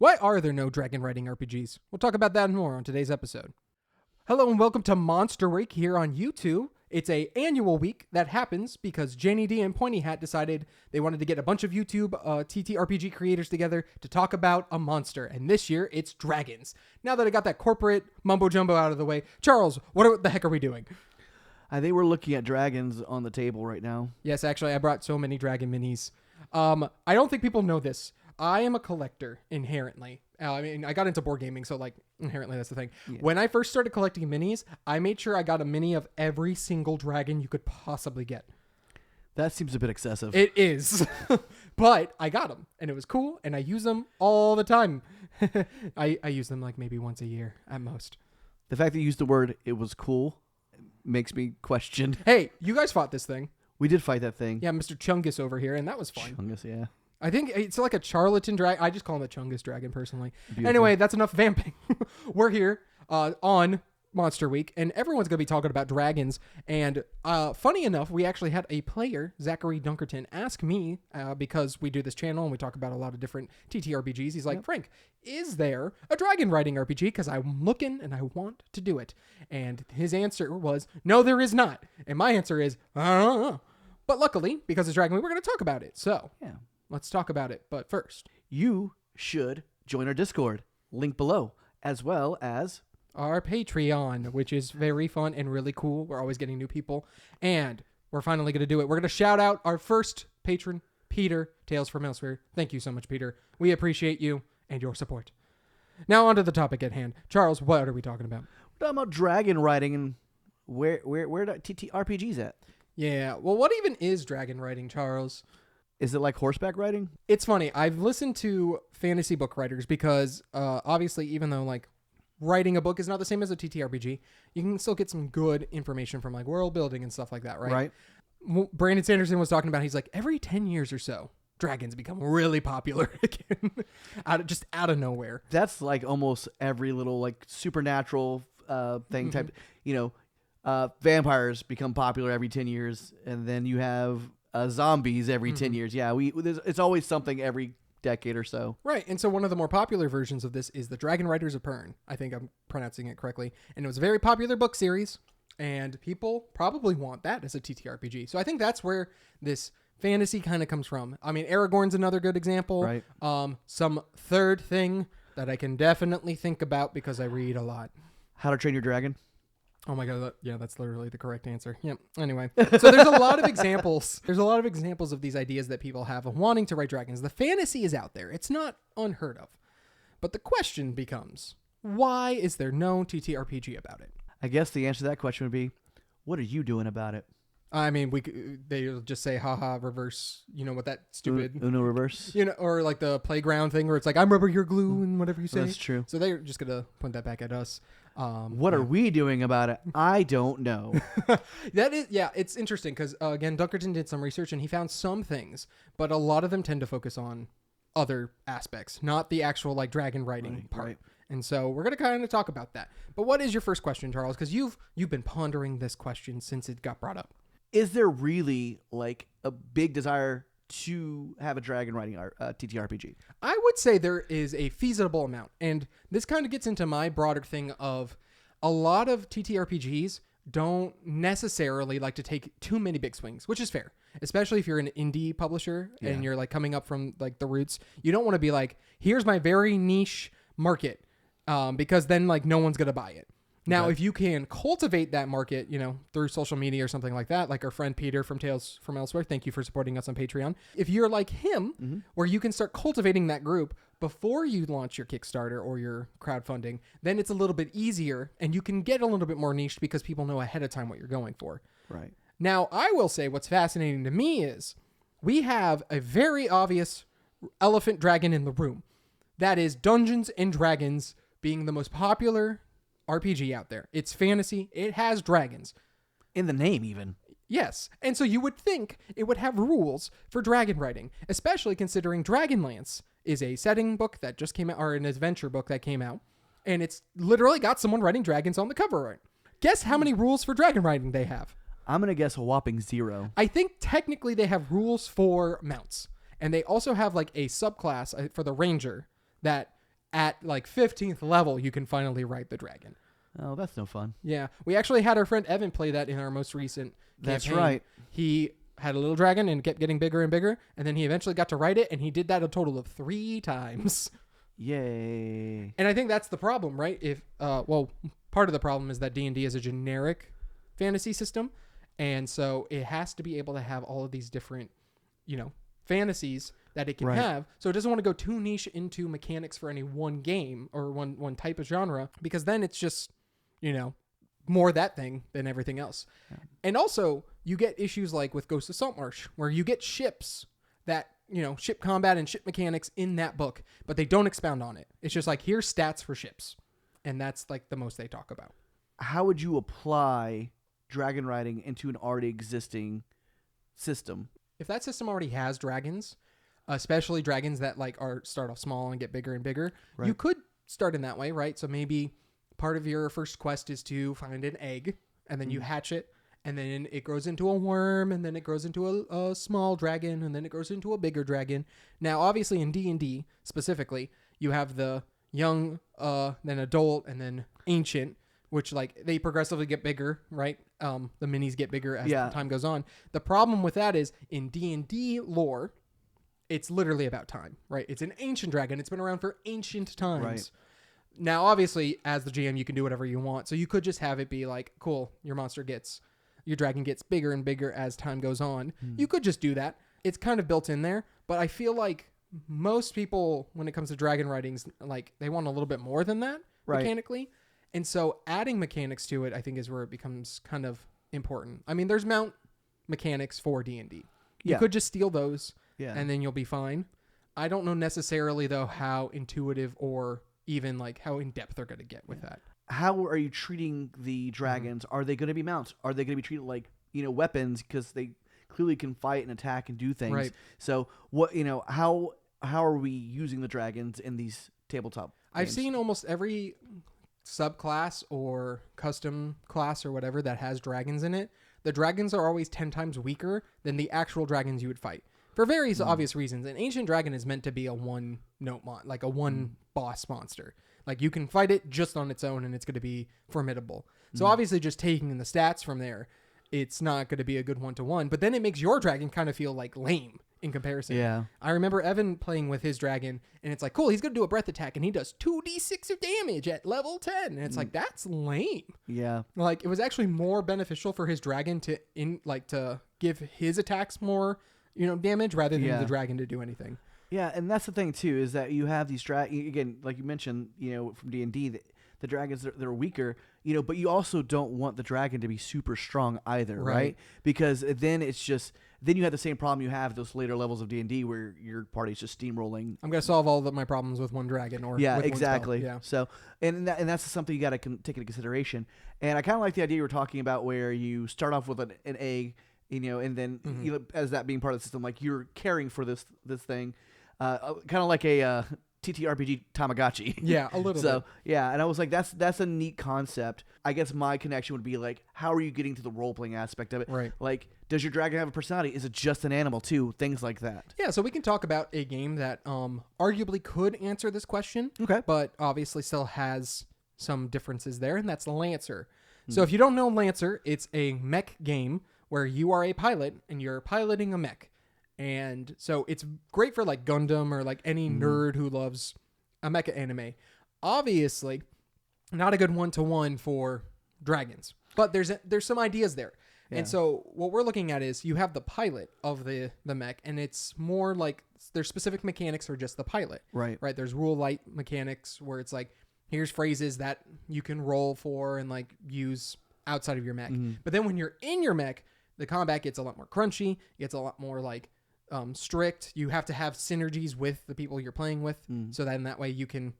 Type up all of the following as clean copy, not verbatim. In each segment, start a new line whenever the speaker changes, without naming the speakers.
Why are there no dragon riding RPGs? We'll talk about that and more on today's episode. Hello and welcome to Monster Week here on YouTube. It's a annual week that happens because Janie D and Pointy Hat decided they wanted to get a bunch of YouTube TTRPG creators together to talk about a monster. And this year, it's dragons. Now that I got that corporate mumbo-jumbo out of the way, Charles, what the heck are we doing?
I think we're looking at dragons on the table right now.
Yes, actually, I brought so many dragon minis. I don't think people know this. I am a collector inherently. I got into board gaming, so inherently that's the thing. Yeah. When I first started collecting minis, I made sure I got a mini of every single dragon you could possibly get.
That seems a bit excessive.
It is. But I got them, and it was cool, and I use them all the time. I use them maybe once a year at most.
The fact that you used the word "it was cool" makes me question.
Hey, you guys fought this thing.
We did fight that thing.
Yeah, Mr. Chungus over here, and that was fun.
Chungus, yeah.
I think it's like a charlatan dragon. I just call him a Chungus dragon personally.
Beautiful.
Anyway, that's enough vamping. We're here on Monster Week, and everyone's going to be talking about dragons. And funny enough, we actually had a player, Zachary Dunkerton, ask me, because we do this channel and we talk about a lot of different TTRPGs. He's like, Frank, is there a dragon riding RPG? Because I'm looking and I want to do it. And his answer was, no, there is not. And my answer is, I don't know. But luckily, because it's Dragon Week, we're going to talk about it. So, yeah. Let's talk about it. But first,
you should join our Discord. Link below, as well as
our Patreon, which is very fun and really cool. We're always getting new people. And we're finally going to do it. We're going to shout out our first patron, Peter, Tales from Elsewhere. Thank you so much, Peter. We appreciate you and your support. Now on to the topic at hand. Charles, what are we talking about?
We're talking about dragon riding and where the TTRPGs at? Yeah.
Well, what even is dragon riding, Charles?
Is it like horseback riding?
It's funny. I've listened to fantasy book writers because obviously, even though writing a book is not the same as a TTRPG, you can still get some good information from world building and stuff like that, right? Right. Brandon Sanderson was talking about, he's like, every 10 years or so, dragons become really popular again, out of nowhere.
That's almost every little supernatural thing type. Vampires become popular every 10 years, and then you have zombies every 10 years. Yeah, it's always something every decade or so.
Right, and so one of the more popular versions of this is the Dragon Riders of Pern. I think I'm pronouncing it correctly. And it was a very popular book series, and people probably want that as a TTRPG. So I think that's where this fantasy kind of comes from. I mean, Aragorn's another good example.
Right.
Some third thing that I can definitely think about because I read a lot.
How to Train Your Dragon.
Oh my God. That's literally the correct answer. Yep. Anyway, so there's a lot of examples. There's a lot of examples of these ideas that people have of wanting to write dragons. The fantasy is out there. It's not unheard of. But the question becomes, why is there no TTRPG about it?
I guess the answer to that question would be, what are you doing about it?
I mean, they'll just say, haha, reverse, what that stupid...
Uno reverse?
Or the playground thing where it's I'm rubber, you're glue, and whatever you say.
That's true.
So they're just going to point that back at us.
What are we doing about it? I don't know.
It's interesting because, again, Dunkerton did some research and he found some things, but a lot of them tend to focus on other aspects, not the actual dragon riding part. Right. And so we're going to kind of talk about that. But what is your first question, Charles? Because you've been pondering this question since it got brought up.
Is there really a big desire to have a dragon riding TTRPG?
I would say there is a feasible amount. And this kind of gets into my broader thing of a lot of TTRPGs don't necessarily like to take too many big swings, which is fair, especially if you're an indie publisher and you're coming up from the roots. You don't want to be here's my very niche market, because then no one's going to buy it. Now, if you can cultivate that market, through social media or something like that, like our friend Peter from Tales from Elsewhere, thank you for supporting us on Patreon. If you're like him, where you can start cultivating that group before you launch your Kickstarter or your crowdfunding, then it's a little bit easier and you can get a little bit more niche because people know ahead of time what you're going for.
Right.
Now, I will say what's fascinating to me is we have a very obvious elephant dragon in the room. That is Dungeons and Dragons being the most popular RPG out there. It's fantasy. It has dragons.
In the name, even.
Yes. And so you would think it would have rules for dragon riding, especially considering Dragonlance is a setting book that just came out, or an adventure book that came out, and it's literally got someone riding dragons on the cover art. Guess how many rules for dragon riding they have?
I'm going to guess a whopping 0.
I think technically they have rules for mounts, and they also have a subclass for the ranger that at like 15th level, you can finally ride the dragon.
Oh, that's no fun.
Yeah. We actually had our friend Evan play that in our most recent
That's
campaign.
right.
He had a little dragon and kept getting bigger and bigger, and then he eventually got to ride it, and he did that a total of 3 times.
Yay.
And I think that's the problem, right? Part of the problem is that D&D is a generic fantasy system, and so it has to be able to have all of these different, fantasies that it can have. So it doesn't want to go too niche into mechanics for any one game or one type of genre, because then it's just, more that thing than everything else. Yeah. And also, you get issues like with Ghost of Saltmarsh, where you get ships that, ship combat and ship mechanics in that book, but they don't expound on it. It's just like, here's stats for ships. And that's like the most they talk about.
How would you apply dragon riding into an already existing system?
If that system already has dragons, especially dragons that start off small and get bigger and bigger, you could start in that way, right? So maybe part of your first quest is to find an egg, and then you hatch it, and then it grows into a worm, and then it grows into a small dragon, and then it grows into a bigger dragon. Now, obviously in D&D specifically, you have the young, then adult, and then ancient, which they progressively get bigger, right? The minis get bigger as time goes on. The problem with that is in D&D lore, it's literally about time, right? It's an ancient dragon. It's been around for ancient times. Right. Now, obviously, as the GM, you can do whatever you want. So you could just have it be like, cool, your dragon gets bigger and bigger as time goes on. You could just do that. It's kind of built in there. But I feel like most people, when it comes to dragon ridings, they want a little bit more than that mechanically. And so adding mechanics to it, I think, is where it becomes kind of important. I mean, there's mount mechanics for D&D. You could just steal those, and then you'll be fine. I don't know necessarily, though, how intuitive or even how in-depth they're going to get with that.
How are you treating the dragons? Are they going to be mounts? Are they going to be treated like, weapons, because they clearly can fight and attack and do things? Right. So what, how are we using the dragons in these tabletop games?
I've seen almost every subclass or custom class or whatever that has dragons in it. The dragons are always 10 times weaker than the actual dragons you would fight, for various obvious reasons. An ancient dragon is meant to be a one-note a one-boss monster. You can fight it just on its own, and it's going to be formidable. So obviously, just taking the stats from there, it's not going to be a good one-to-one. But then it makes your dragon kind of feel lame in comparison. Yeah. I remember Evan playing with his dragon, and it's cool, he's going to do a breath attack, and he does 2d6 of damage at level 10. And it's that's lame. Yeah. It was actually more beneficial for his dragon to give his attacks more damage rather than the dragon to do anything.
Yeah, and that's the thing too, is that you have these again, like you mentioned, from D&D, the dragons, they're weaker, but you also don't want the dragon to be super strong either, right? Because then then you have the same problem you have those later levels of D&D where your party's just steamrolling.
I'm gonna solve all of my problems with one dragon, or with
exactly.
One spell. Yeah.
So, and that's something you got to take into consideration. And I kind of like the idea you were talking about, where you start off with an egg, and then as that being part of the system, you're caring for this thing. Kind of like a TTRPG Tamagotchi.
Yeah, a little bit.
So, yeah, and I was like, that's a neat concept. I guess my connection would be how are you getting to the role-playing aspect of it? Right. Does your dragon have a personality? Is it just an animal, too? Things like that.
Yeah, so we can talk about a game that arguably could answer this question, but obviously still has some differences there, and that's Lancer. So if you don't know Lancer, it's a mech game where you are a pilot, and you're piloting a mech. And so it's great for Gundam or any nerd who loves a mecha anime. Obviously, not a good one-to-one for dragons, but there's some ideas there. Yeah. And so what we're looking at is you have the pilot of the mech, and it's more there's specific mechanics for just the pilot. Right. There's rule light mechanics where it's here's phrases that you can roll for and use outside of your mech. But then when you're in your mech, the combat gets a lot more crunchy. It gets a lot more strict. You have to have synergies with the people you're playing with, so that in that way you can,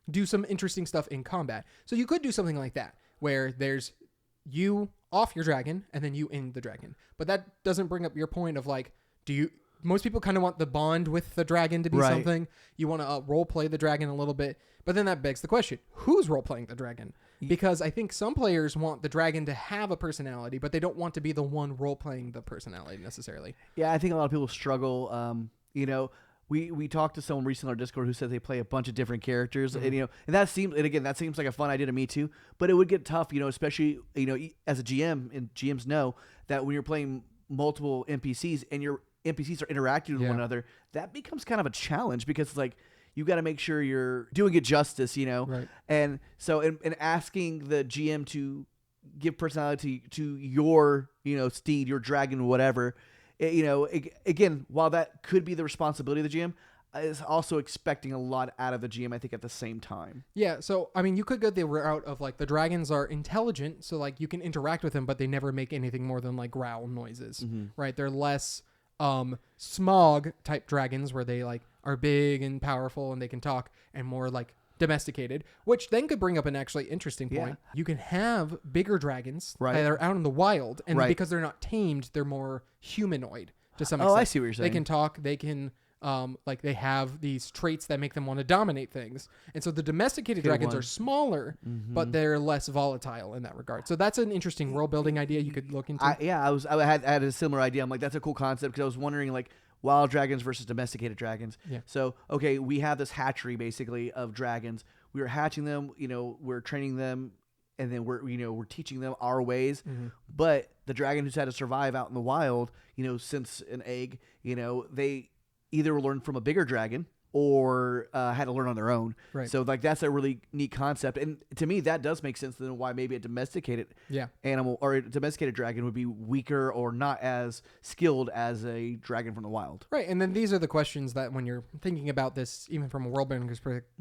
do some interesting stuff in combat. So you could do something like that, where there's you off your dragon and then you in the dragon. But that doesn't bring up your point of most people kind of want the bond with the dragon to be something. You want to role play the dragon a little bit, but then that begs the question: who's role playing the dragon? Because I think some players want the dragon to have a personality, but they don't want to be the one role playing the personality necessarily.
Yeah, I think a lot of people struggle. we talked to someone recently on our Discord who said they play a bunch of different characters,
Mm-hmm.
and that seems like a fun idea to me too. But it would get tough, especially as a GM, and GMs know that when you're playing multiple NPCs and your NPCs are interacting with one another, that becomes kind of a challenge because it's like you got to make sure you're doing it justice,
Right.
And so in asking the GM to give personality to your steed, your dragon, whatever. Again, while that could be the responsibility of the GM, is also expecting a lot out of the GM, I think, at the same time.
Yeah, so, I mean, you could go the route of, like, the dragons are intelligent, so, like, you can interact with them, but they never make anything more than, like, growl noises, right? They're less smog-type dragons where they, like, are big and powerful and they can talk, and more, like, domesticated, which then could bring up an actually interesting point. Yeah. You can have bigger dragons that are out in the wild, and because they're not tamed, they're more humanoid to some extent.
Oh, I see what you're saying.
They can talk, they can, like, they have these traits that make them want to dominate things. And so the domesticated dragons are smaller, but they're less volatile in that regard. So that's an interesting world building idea you could look into.
I had a similar idea. I'm like, that's a cool concept because I was wondering, like, wild dragons versus domesticated dragons.
Yeah.
So, okay, we have this hatchery basically of dragons. We are hatching them, we're training them, and then we're teaching them our ways. But the dragon who's had to survive out in the wild, since an egg, they either learned from a bigger dragon or had to learn on their own.
Right.
So, like, that's a really neat concept. And to me, that does make sense then why maybe a domesticated animal or a domesticated dragon would be weaker or not as skilled as a dragon from the wild.
Right. And then these are the questions that when you're thinking about this, even from a world building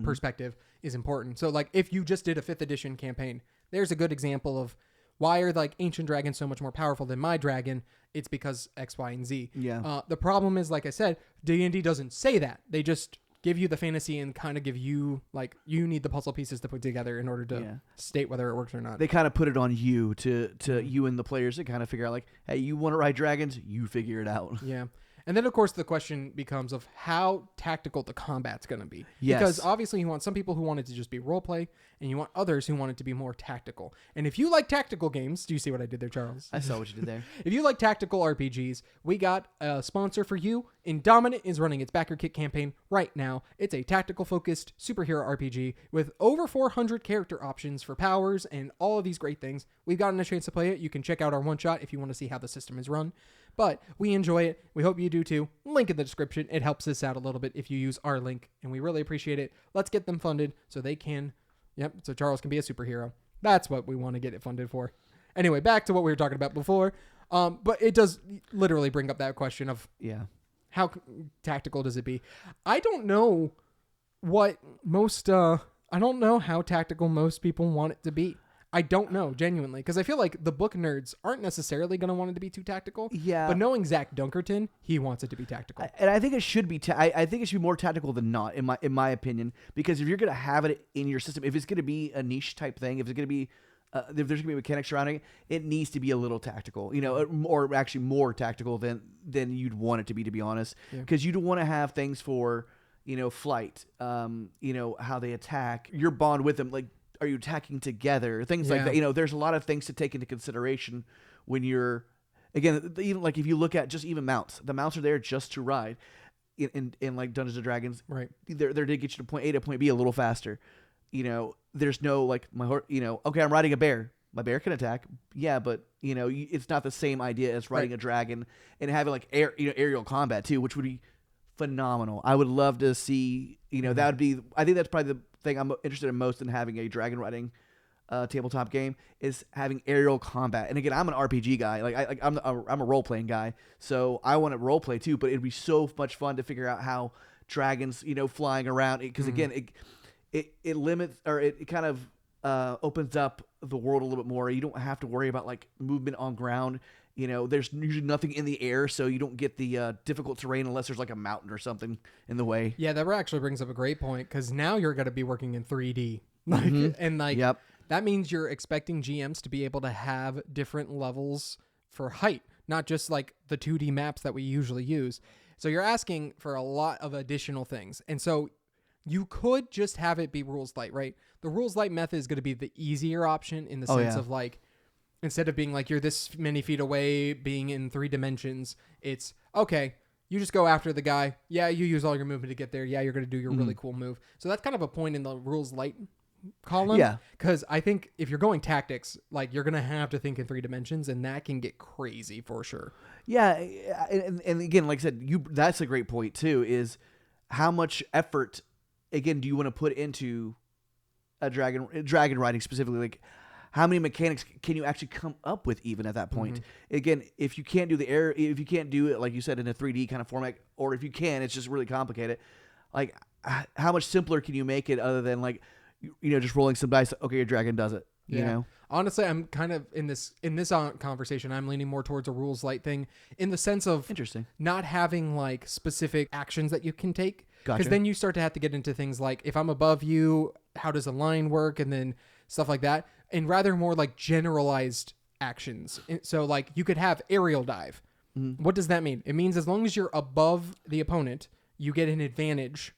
perspective, is important. So, like, if you just did a 5th edition campaign, there's a good example of why are, like, ancient dragons so much more powerful than my dragon? It's because X, Y, and Z.
Yeah.
The problem is, like I said, D&D doesn't say that. They just give you the fantasy and kind of give you, like, you need the puzzle pieces to put together in order to state whether it works or not.
They kind of put it on you to you and the players to kind of figure out, like, hey, you want to ride dragons? You figure it out.
Yeah. And then, of course, the question becomes of how tactical the combat's going to be.
Yes.
Because obviously you want some people who want it to just be role play, and you want others who want it to be more tactical. And if you like tactical games, do you see what I did there, Charles?
I saw what you did there.
If you like tactical RPGs, we got a sponsor for you. Indominate is running its Backer Kit campaign right now. It's a tactical-focused superhero RPG with over 400 character options for powers and all of these great things. We've gotten a chance to play it. You can check out our one-shot if you want to see how the system is run. But we enjoy it. We hope you do too. Link in the description. It helps us out a little bit if you use our link, and we really appreciate it. Let's get them funded so they can, so Charles can be a superhero. That's what we want to get it funded for. Anyway, back to what we were talking about before. But it does literally bring up that question of how tactical does it be? I don't know I don't know how tactical most people want it to be. I don't know, genuinely, because I feel like the book nerds aren't necessarily going to want it to be too tactical.
Yeah.
But knowing Zach Dunkerton, he wants it to be tactical.
And I think it should be. I think it should be more tactical than not, in my opinion. Because if you're going to have it in your system, if it's going to be a niche type thing, if it's going to be, if there's going to be mechanics surrounding it, it needs to be a little tactical. Or actually more tactical than you'd want it to be honest. Because you don't want to have things for, flight. How they attack, your bond with them, like. Are you attacking together? Things like that. There's a lot of things to take into consideration when you're, again, even like if you look at just even mounts. The mounts are there just to ride. In like Dungeons and Dragons,
right?
They're to get you to point A to point B a little faster. There's no like my horse. Okay, I'm riding a bear. My bear can attack. Yeah, but it's not the same idea as riding a dragon and having like aerial combat too, which would be phenomenal. I would love to see. That would be. I think that's probably the thing I'm interested in most in having a dragon riding tabletop game is having aerial combat. And again, I'm an RPG guy. I'm a role playing guy, so I want to role play too. But it'd be so much fun to figure out how dragons, flying around. Because again, it limits or it kind of opens up the world a little bit more. You don't have to worry about like movement on ground. There's usually nothing in the air, so you don't get the difficult terrain unless there's like a mountain or something in the way.
Yeah, that actually brings up a great point because now you're going to be working in 3D. That means you're expecting GMs to be able to have different levels for height, not just like the 2D maps that we usually use. So you're asking for a lot of additional things. And so you could just have it be rules light, right? The rules light method is going to be the easier option in the sense of like, instead of being like you're this many feet away, being in 3 dimensions, it's okay. you just go after the guy. Yeah, you use all your movement to get there. Yeah, you're going to do your really cool move. So that's kind of a point in the rules light column.
Yeah.
Because I think if you're going tactics, like you're going to have to think in 3 dimensions, and that can get crazy for sure.
Yeah, and again, like I said, that's a great point too. Is how much effort, again, do you want to put into a dragon riding specifically? Like, how many mechanics can you actually come up with even at that point? Again, if you can't do if you can't do it like you said in a 3D kind of format, or if you can, it's just really complicated. Like, how much simpler can you make it other than like, just rolling some dice? Okay, your dragon does it. You know.
Honestly, I'm kind of in this conversation, I'm leaning more towards a rules light thing in the sense of
interesting
not having like specific actions that you can take.
Gotcha.
Because then you start to have to get into things like, if I'm above you, how does a line work? And then stuff like that. And rather more like generalized actions. So like you could have aerial dive. What does that mean? It means as long as you're above the opponent, you get an advantage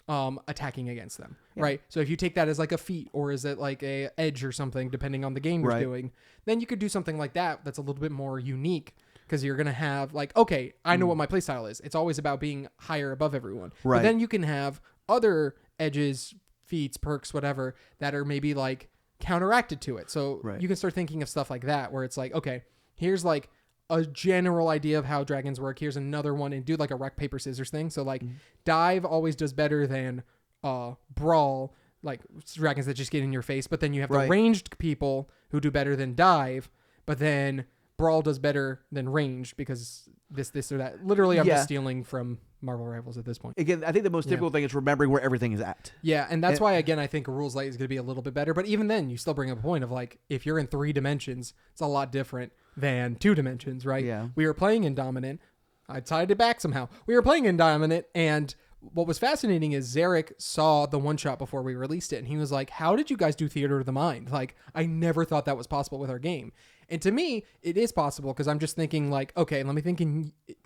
attacking against them, right? So if you take that as like a feat, or is it like a edge or something, depending on the game you're doing, then you could do something like that that's a little bit more unique, because you're going to have like, okay, I know what my playstyle is. It's always about being higher above everyone.
Right.
But then you can have other edges, feats, perks, whatever, that are maybe like counteracted to it. So you can start thinking of stuff like that, where it's like, okay, here's like a general idea of how dragons work. Here's another one, and do like a rock, paper, scissors thing. So like dive always does better than brawl, like dragons that just get in your face. But then you have the ranged people who do better than dive, but then brawl does better than ranged because this or that. Literally, I'm just stealing from Marvel Rivals at this point.
Again, I think the most difficult thing is remembering where everything is at.
Yeah, and that's why, again, I think rules light is going to be a little bit better. But even then, you still bring up a point of like, if you're in 3 dimensions, it's a lot different than 2 dimensions, right?
Yeah.
We were playing in Dominant. I tied it back somehow. We were playing in Dominant, and what was fascinating is Zarek saw the one shot before we released it, and he was like, how did you guys do Theater of the Mind? Like, I never thought that was possible with our game. And to me, it is possible, because I'm just thinking like, okay, let me think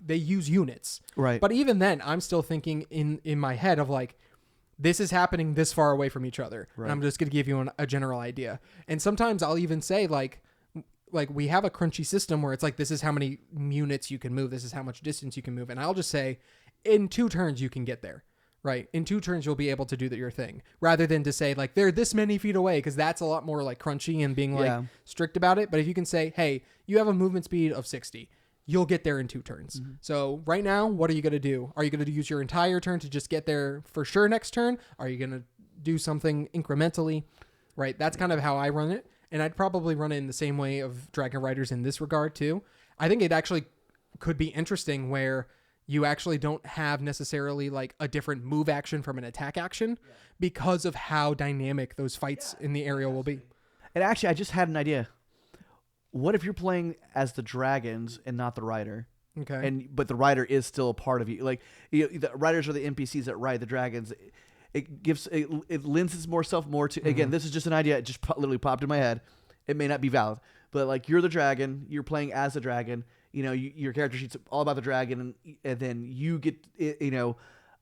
they use units.
Right.
But even then, I'm still thinking in my head of like, this is happening this far away from each other. Right. And I'm just going to give you a general idea. And sometimes I'll even say like we have a crunchy system where it's like, this is how many units you can move. This is how much distance you can move. And I'll just say in 2 turns, you can get there, right? In 2 turns, you'll be able to do your thing, rather than to say like, they're this many feet away. Cause that's a lot more like crunchy and being like strict about it. But if you can say, hey, you have a movement speed of 60, you'll get there in 2 turns. So right now, what are you going to do? Are you going to use your entire turn to just get there for sure next turn? Are you going to do something incrementally, right? That's kind of how I run it. And I'd probably run it in the same way of Dragon Riders in this regard too. I think it actually could be interesting where you actually don't have necessarily like a different move action from an attack action because of how dynamic those fights in the area will be.
And actually, I just had an idea. What if you're playing as the dragons and not the rider?
Okay.
But the rider is still a part of you. Like, the riders are the NPCs that ride the dragons. It lends itself more to, again, this is just an idea. It just literally popped in my head. It may not be valid, but like, you're the dragon, you're playing as the dragon, your character sheet's all about the dragon, and then you get,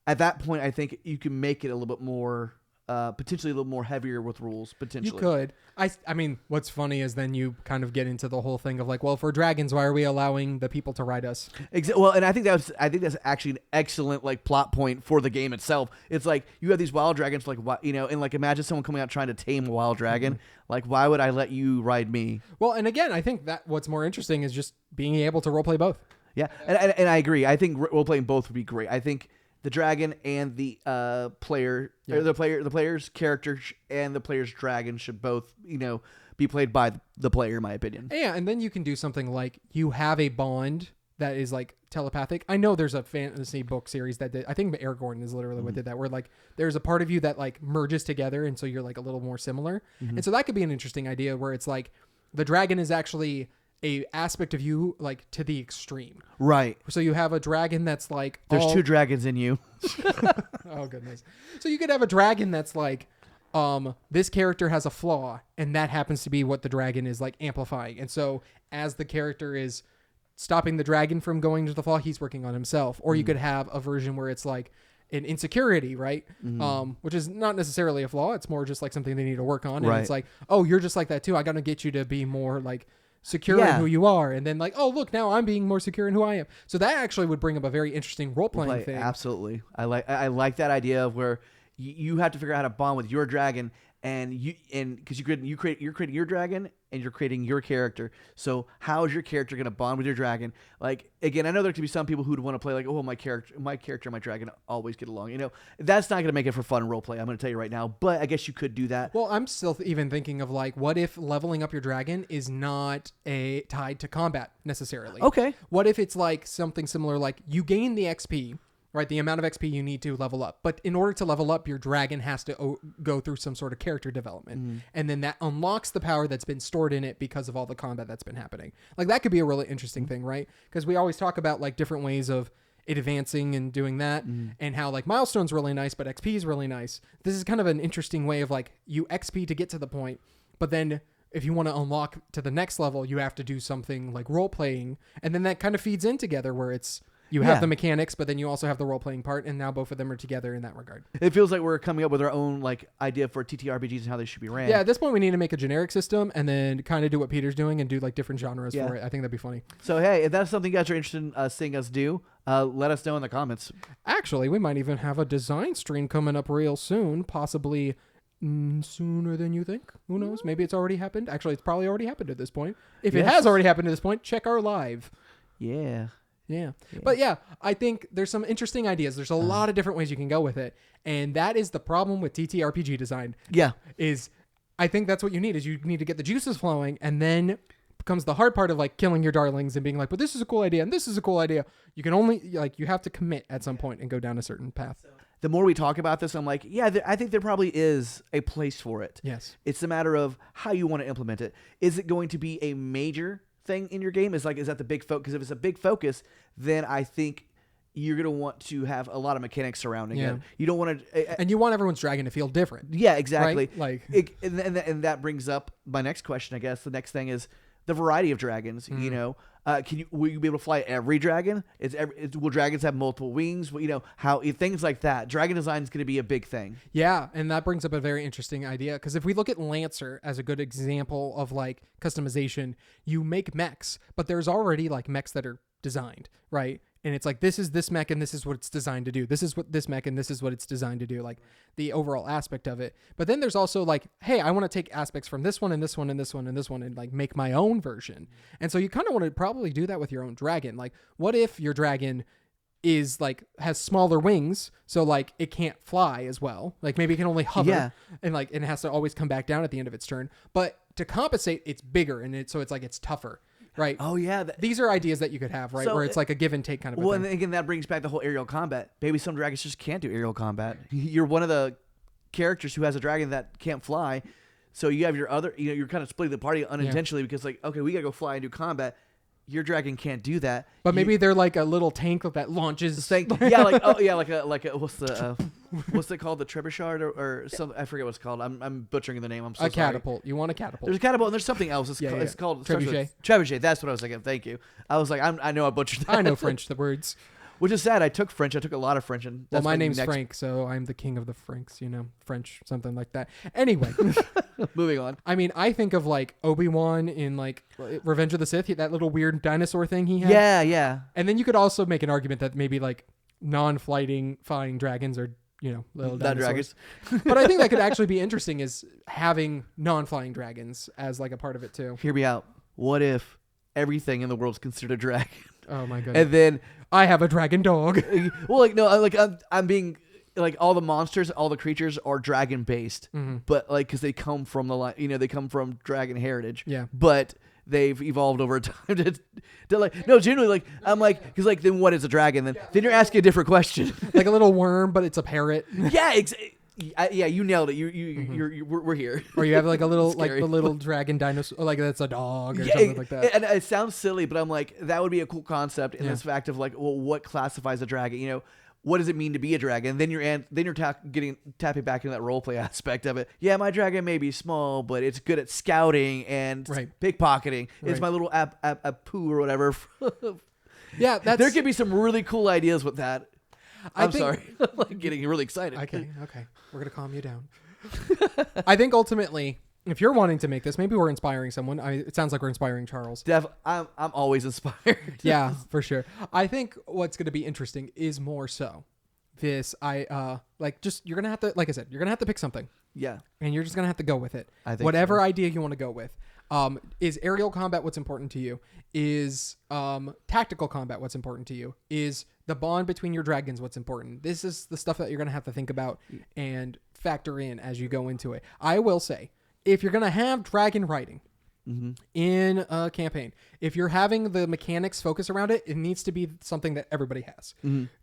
at that point, I think you can make it a little bit more, potentially a little more heavier with rules, potentially.
You could. I mean, what's funny is then you kind of get into the whole thing of like, well, for dragons, why are we allowing the people to ride us?
Well, and I think that's actually an excellent like plot point for the game itself. It's like, you have these wild dragons, like, and like, imagine someone coming out trying to tame a wild dragon. Like, why would I let you ride me?
Well, and again, I think that what's more interesting is just being able to roleplay both.
Yeah, and I agree. I think role-playing both would be great. I think the dragon and the player, or the player's character and the player's dragon should both, be played by the player, in my opinion.
Yeah, and then you can do something like you have a bond that is like telepathic. I know there's a fantasy book series that did, I think Aragorn is literally what did that, where like there's a part of you that like merges together, and so you're like a little more similar. And so that could be an interesting idea where it's like the dragon is actually a aspect of you like to the extreme. Right. So you have a dragon that's like
there's 2 dragons in you.
Oh goodness. So you could have a dragon that's like this character has a flaw, and that happens to be what the dragon is like amplifying. And so as the character is stopping the dragon from going to the flaw, he's working on himself. Or you could have a version where it's like an insecurity, right? Which is not necessarily a flaw. It's more just like something they need to work on. And it's like, oh, you're just like that too. I got to get you to be more like secure in who you are, and then like, oh look, now I'm being more secure in who I am. So that actually would bring up a very interesting role playing thing.
Absolutely, I like that idea of where you have to figure out how to bond with your dragon, and because you're creating your dragon and you're creating your character. So how is your character going to bond with your dragon? Like, again, I know there could be some people who'd want to play like, oh, my character and my dragon always get along. You know, that's not going to make it for fun role play. I'm going to tell you right now, but I guess you could do that.
Well, I'm still even thinking of like, what if leveling up your dragon is not tied to combat necessarily?
Okay.
What if it's like something similar, like you gain the XP, right? The amount of XP you need to level up. But in order to level up, your dragon has to go through some sort of character development. Mm-hmm. And then that unlocks the power that's been stored in it because of all the combat that's been happening. Like that could be a really interesting thing, right? Because we always talk about like different ways of it advancing and doing that, and how like milestone's really nice, but XP is really nice. This is kind of an interesting way of like you XP to get to the point, but then if you want to unlock to the next level, you have to do something like role playing. And then that kind of feeds in together where it's, you have the mechanics, but then you also have the role-playing part, and now both of them are together in that regard.
It feels like we're coming up with our own like idea for TTRPGs and how they should be ran.
Yeah, at this point we need to make a generic system and then kind of do what Peter's doing and do like different genres for it. I think that'd be funny.
So hey, if that's something you guys are interested in seeing us do, let us know in the comments.
Actually, we might even have a design stream coming up real soon, possibly sooner than you think. Who knows? Maybe it's already happened. Actually, it's probably already happened at this point. If it has already happened at this point, check our live. Yeah. But yeah, I think there's some interesting ideas. There's a lot of different ways you can go with it. And that is the problem with TTRPG design.
Yeah.
Is I think that's what you need, is you need to get the juices flowing, and then becomes the hard part of like killing your darlings and being like, but this is a cool idea and this is a cool idea. You can only like, you have to commit at some point and go down a certain path.
The more we talk about this, I'm like, I think there probably is a place for it.
Yes.
It's a matter of how you want to implement it. Is it going to be a major thing in your game? Is that the big focus? Because if it's a big focus, then I think you're going to want to have a lot of mechanics surrounding it. You don't want to...
and you want everyone's dragon to feel different.
Yeah, exactly.
Right? Like,
and that brings up my next question, I guess. The next thing is the variety of dragons. You know, will you be able to fly every dragon? Will dragons have multiple wings? You know, how things like that. Dragon design is going to be a big thing.
Yeah, and that brings up a very interesting idea, because if we look at Lancer as a good example of like customization, you make mechs, but there's already like mechs that are designed, right? And it's like, this is this mech and this is what it's designed to do. This is what this mech and this is what it's designed to do, like the overall aspect of it. But then there's also like, hey, I want to take aspects from this one and this one and this one and this one and like make my own version. And so you kind of want to probably do that with your own dragon. Like, what if your dragon is like has smaller wings, so like it can't fly as well, like maybe it can only hover, and like it has to always come back down at the end of its turn, but to compensate it's bigger, and it's tougher. Right.
Oh, yeah.
These are ideas that you could have, right? So, where it's like a give and take kind of
Well,
thing.
And again, that brings back the whole aerial combat. Maybe some dragons just can't do aerial combat. You're one of the characters who has a dragon that can't fly. So you have your other, you're kind of splitting the party unintentionally because like, okay, we got to go fly and do combat. Your dragon can't do that.
But maybe they're like a little tank that launches.
Like what's it called? The trebuchet or something? I forget what it's called. I'm butchering the name. I'm so sorry.
A catapult. You want a catapult?
There's a catapult and there's something else. It's called
trebuchet.
Trebuchet. That's what I was thinking. Thank you. I was like, I know I butchered that.
I know French, the words.
Which is sad. I took French. I took a lot of French. And
well, my name's Frank, so I'm the king of the Franks, French, something like that. Anyway.
Moving on.
I mean, I think of like Obi-Wan in like Revenge of the Sith, that little weird dinosaur thing he had.
Yeah.
And then you could also make an argument that maybe like flying dragons are, little dinosaurs. But I think that could actually be interesting, is having non-flying dragons as like a part of it too.
Hear me out. What if everything in the world's considered a dragon?
Oh my goodness.
And then
I have a dragon dog.
Well, like, no, like I'm being like, all the monsters, all the creatures are dragon based, but like, cause they come from the line, they come from dragon heritage.
Yeah.
But they've evolved over time to like, no, genuinely, like, I'm like, cause like, then what is a dragon? Then you're asking a different question.
Like a little worm, but it's a parrot.
Yeah. Yeah, you nailed it. We're here.
Or you have like a little, like the little dragon dinosaur, like that's a dog or something like that.
And it sounds silly, but I'm like, that would be a cool concept in this fact of like, well, what classifies a dragon? What does it mean to be a dragon? Then you're tapping back into that role play aspect of it. Yeah, my dragon may be small, but it's good at scouting and pickpocketing. It's my little Apu or whatever.
Yeah,
there could be some really cool ideas with that. I'm sorry. I'm getting really excited.
Okay. We're going to calm you down. I think ultimately, if you're wanting to make this, maybe we're inspiring someone. It sounds like we're inspiring Charles.
I'm always inspired.
Yeah, for sure. I think what's going to be interesting is more so this. You're gonna have to, like I said, you're gonna have to pick something.
Yeah,
and you're just gonna have to go with it.
I think
whatever idea you want to go with. Is aerial combat what's important to you? Is tactical combat what's important to you? Is the bond between your dragons what's important? This is the stuff that you're going to have to think about and factor in as you go into it. I will say, if you're going to have dragon riding in a campaign, if you're having the mechanics focus around it, it needs to be something that everybody has.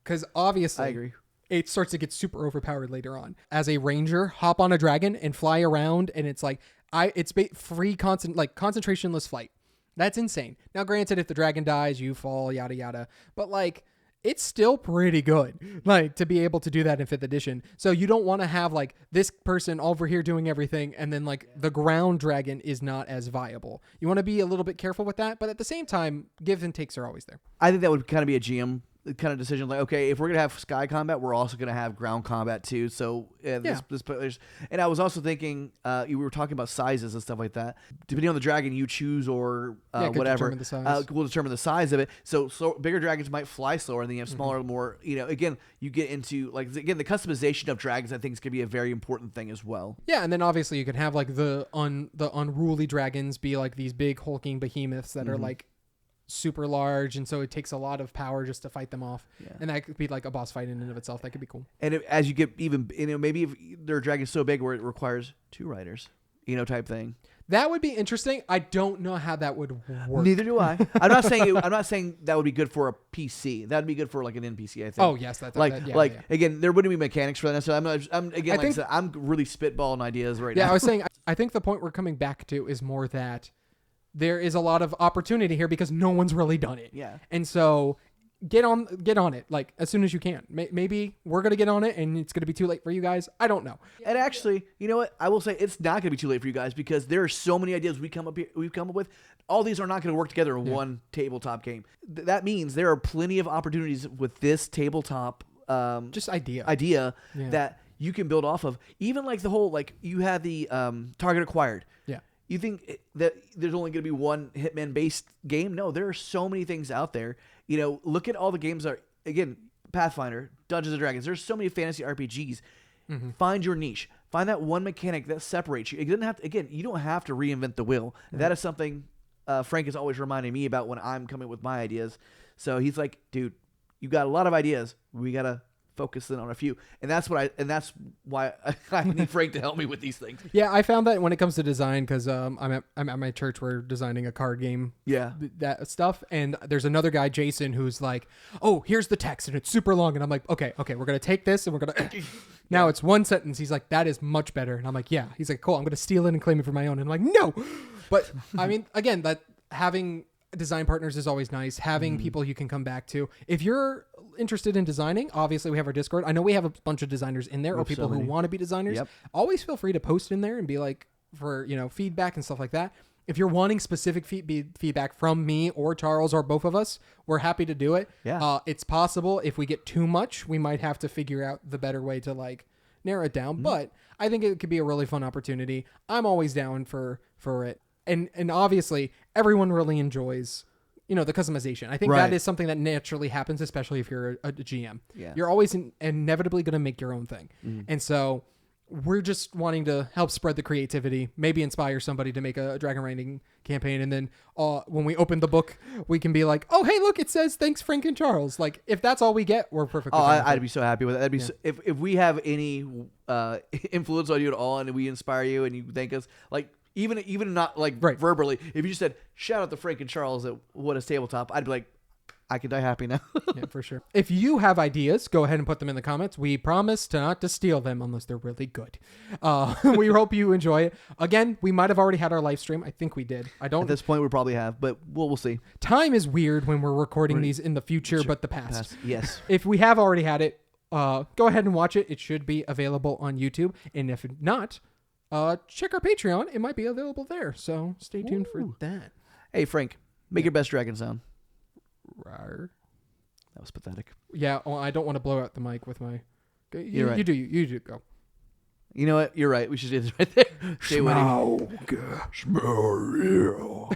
Because obviously,
I agree.
It starts to get super overpowered later on. As a ranger, hop on a dragon and fly around, and it's like it's free concentrationless flight. That's insane. Now, granted, if the dragon dies, you fall, yada yada. But like, it's still pretty good, like, to be able to do that in 5th edition. So you don't want to have like this person over here doing everything, and then like the ground dragon is not as viable. You want to be a little bit careful with that, but at the same time, give and takes are always there.
I think that would kind of be a GM kind of decision, like, okay, if we're gonna have sky combat, we're also gonna have ground combat too. So and I was also thinking, you were talking about sizes and stuff like that. Depending on the dragon you choose or whatever,
determine the size.
will determine the size of it. So bigger dragons might fly slower, and then you have smaller, more. Again, you get into the customization of dragons. I think is gonna be a very important thing as well.
Yeah, and then obviously you can have like the unruly dragons be like these big hulking behemoths that are like super large, and so it takes a lot of power just to fight them off. And that could be like a boss fight in and of itself. That could be cool.
And as you get even, maybe if their dragon's so big where it requires 2 riders, type thing.
That would be interesting. I don't know how that would work.
Neither do I. I'm not saying that would be good for a PC. That would be good for like an NPC, I think.
Oh yes,
again, there wouldn't be mechanics for that. So I'm really spitballing ideas right now.
Yeah, I was saying, I think the point we're coming back to is more that there is a lot of opportunity here because no one's really done it.
Yeah.
And so get on it like as soon as you can. Maybe we're going to get on it and it's going to be too late for you guys. I don't know.
And actually, you know what? I will say it's not going to be too late for you guys because there are so many ideas we've come up with. All these are not going to work together in one tabletop game. That means there are plenty of opportunities with this tabletop
just
idea that you can build off of. Even like the whole, you had the target acquired.
Yeah.
You think that there's only going to be one Hitman-based game? No, there are so many things out there. Look at all the games again, Pathfinder, Dungeons & Dragons. There's so many fantasy RPGs. Find your niche. Find that one mechanic that separates you. It doesn't have to, again, you don't have to reinvent the wheel. That is something Frank is always reminding me about when I'm coming with my ideas. So he's like, dude, you got a lot of ideas. We got to focus in on a few, and that's why I need Frank to help me with these things.
Yeah, I found that when it comes to design, because I'm at my church, we're designing a card game.
Yeah,
that stuff, and there's another guy, Jason, who's like, "Oh, here's the text, and it's super long," and I'm like, "Okay, we're gonna take this, and we're gonna." Now it's one sentence. He's like, "That is much better," and I'm like, "Yeah." He's like, "Cool, I'm gonna steal it and claim it for my own," and I'm like, "No," but I mean, again, that having design partners is always nice. Having people you can come back to. If you're interested in designing, obviously we have our Discord. I know we have a bunch of designers in there, or people who want to be designers.
Yep.
Always feel free to post in there and be like, for feedback and stuff like that. If you're wanting specific feedback from me or Charles or both of us, we're happy to do it.
Yeah.
It's possible if we get too much, we might have to figure out the better way to narrow it down. But I think it could be a really fun opportunity. I'm always down for it. And obviously everyone really enjoys the customization. I think that is something that naturally happens, especially if you're a GM.
Yeah.
You're always inevitably going to make your own thing. And so we're just wanting to help spread the creativity, maybe inspire somebody to make a dragon riding campaign. And then when we open the book, we can be like, oh, hey, look, it says, thanks, Frank and Charles. Like, if that's all we get, we're perfectly fine.
I'd be so happy with it. If we have any influence on you at all and we inspire you and you thank us, even not verbally, if you just said, shout out to Frank and Charles at What is Tabletop, I'd be like, I can die happy now.
Yeah, for sure. If you have ideas, go ahead and put them in the comments. We promise not to steal them unless they're really good. We hope you enjoy it. Again, we might have already had our live stream. I think we did. At
this point, we probably have, but we'll see.
Time is weird when we're recording these in the future, but the past.
Yes.
If we have already had it, go ahead and watch it. It should be available on YouTube. And if not, check our Patreon. It might be available there. So stay tuned for that.
Hey, Frank, make your best dragon sound.
Rawr.
That was pathetic.
Yeah, I don't want to blow out the mic with my...
You're right.
You do, go.
You know what? You're right. We should do this right there. Stay waiting.
Smell real.